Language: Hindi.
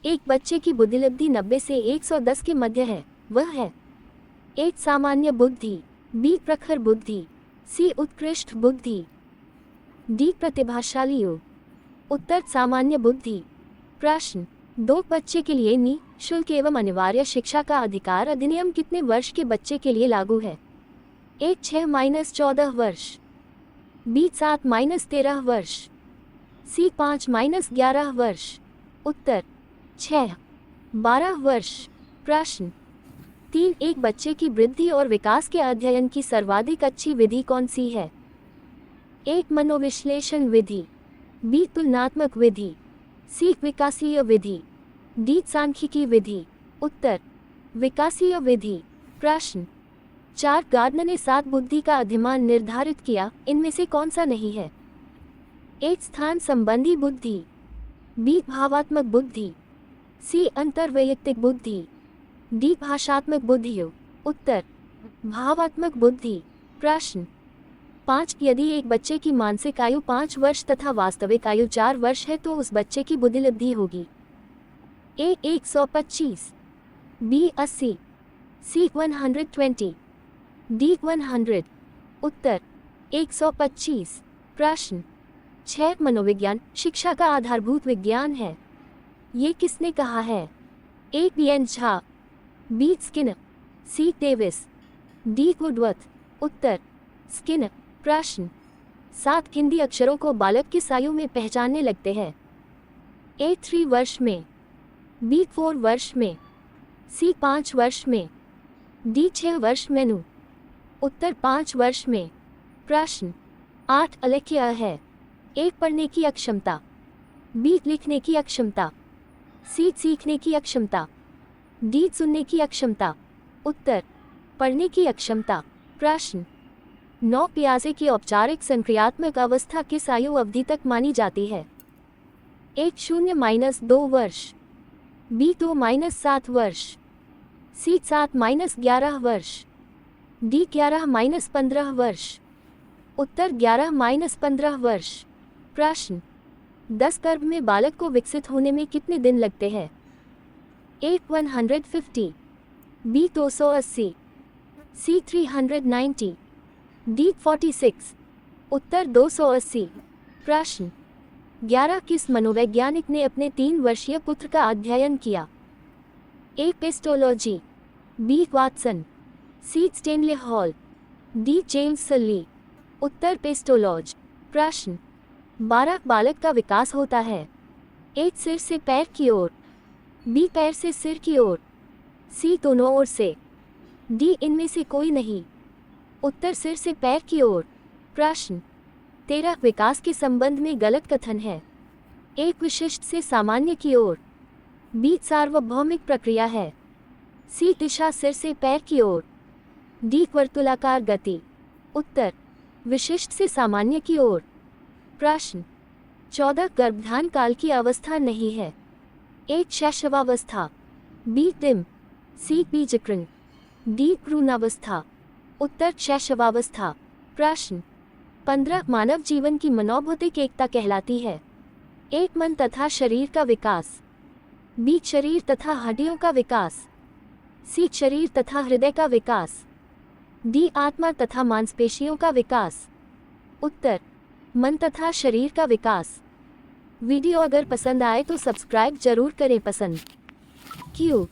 एक बच्चे की बुद्धिलब्धि 90 से 110 के मध्य है, वह है एक सामान्य बुद्धि, बी प्रखर बुद्धि, सी उत्कृष्ट बुद्धि, डी प्रतिभाशाली युवा। उत्तर सामान्य बुद्धि। प्रश्न, दो बच्चे के लिए निःशुल्क एवं अनिवार्य शिक्षा का अधिकार अधिनियम कितने वर्ष के बच्चे के लिए लागू है? एक 6-14 वर्ष, बी 7-13 वर्ष, सी 5-11 वर्ष। उत्तर 6-12 वर्ष। प्रश्न 3, एक बच्चे की वृद्धि और विकास के अध्ययन की सर्वाधिक अच्छी विधि कौन सी है? एक मनोविश्लेषण विधि, बी तुलनात्मक विधि, सी विकासीय विधि, डी सांख्यिकी विधि। उत्तर विकासीय विधि। प्रश्न 4, गार्डनर ने 7 बुद्धि का अधिमान निर्धारित किया, इनमें से कौन सा नहीं है? एक स्थान संबंधी बुद्धि, बी भावात्मक बुद्धि, सी अंतर्वैयक्तिक बुद्धि, डी भाषात्मक बुद्धि। उत्तर भावात्मक बुद्धि। प्रश्न 5, यदि एक बच्चे की मानसिक आयु 5 वर्ष तथा वास्तविक आयु 4 वर्ष है तो उस बच्चे की बुद्धिलब्धि होगी? ए 125, बी 80, सी 120, डी 100। उत्तर 125। प्रश्न 6, मनोविज्ञान शिक्षा का आधारभूत विज्ञान है, ये किसने कहा है? ए पी.एन. झा, बी स्किनर, सी डेविस, डी वुडवर्थ। उत्तर स्किनर। प्रश्न 7, हिंदी अक्षरों को बालक किस आयु में पहचानने लगते हैं? ए 3 वर्ष में, बी 4 वर्ष में, सी 5 वर्ष में, डी 6 वर्ष में। उत्तर 5 वर्ष में। प्रश्न 8, अलग क्या है? ए पढ़ने की अक्षमता, बी लिखने की अक्षमता, सी सीखने की अक्षमता, डी सुनने की अक्षमता। उत्तर पढ़ने की अक्षमता। प्रश्न 9, प्यासे की औपचारिक संक्रियात्मक अवस्था किस आयु अवधि तक मानी जाती है? एक 0-2 वर्ष, बी 2-7 वर्ष, सी 7-11 वर्ष, डी 11-15 वर्ष। उत्तर 11-15 वर्ष। प्रश्न 10, गर्भ में बालक को विकसित होने में कितने दिन लगते हैं? ए 150, बी 280, सी 390, डी 46। उत्तर 280। प्रश्न 11, किस मनोवैज्ञानिक ने अपने 3 वर्षीय पुत्र का अध्ययन किया? ए पेस्टोलॉजी, बी वाटसन, सी स्टेनले हॉल, डी जेम्स सली। उत्तर पेस्टोलॉजी। प्रश्न 12, बालक का विकास होता है ए सिर से पैर की ओर, बी पैर से सिर की ओर, सी दोनों ओर से, डी इनमें से कोई नहीं। उत्तर सिर से पैर की ओर। प्रश्न 13, विकास के संबंध में गलत कथन है? एक विशिष्ट से सामान्य की ओर, बी सार्वभौमिक प्रक्रिया है, सी दिशा सिर से पैर की ओर, डी वर्तुलाकार गति। उत्तर विशिष्ट से सामान्य की ओर। प्रश्न 14, गर्भधान काल की अवस्था नहीं है? एक शैशवावस्था, बी डिम, सी बीजकरण, डी भ्रूणावस्था। उत्तर शैशवावस्था। प्रश्न 15, मानव जीवन की मनोभौतिक एकता कहलाती है? एक मन तथा शरीर का विकास, बी शरीर तथा हड्डियों का विकास, सी शरीर तथा हृदय का विकास, डी आत्मा तथा मांसपेशियों का विकास। उत्तर मन तथा शरीर का विकास। वीडियो अगर पसंद आए तो सब्सक्राइब जरूर करें। पसंद क्यों?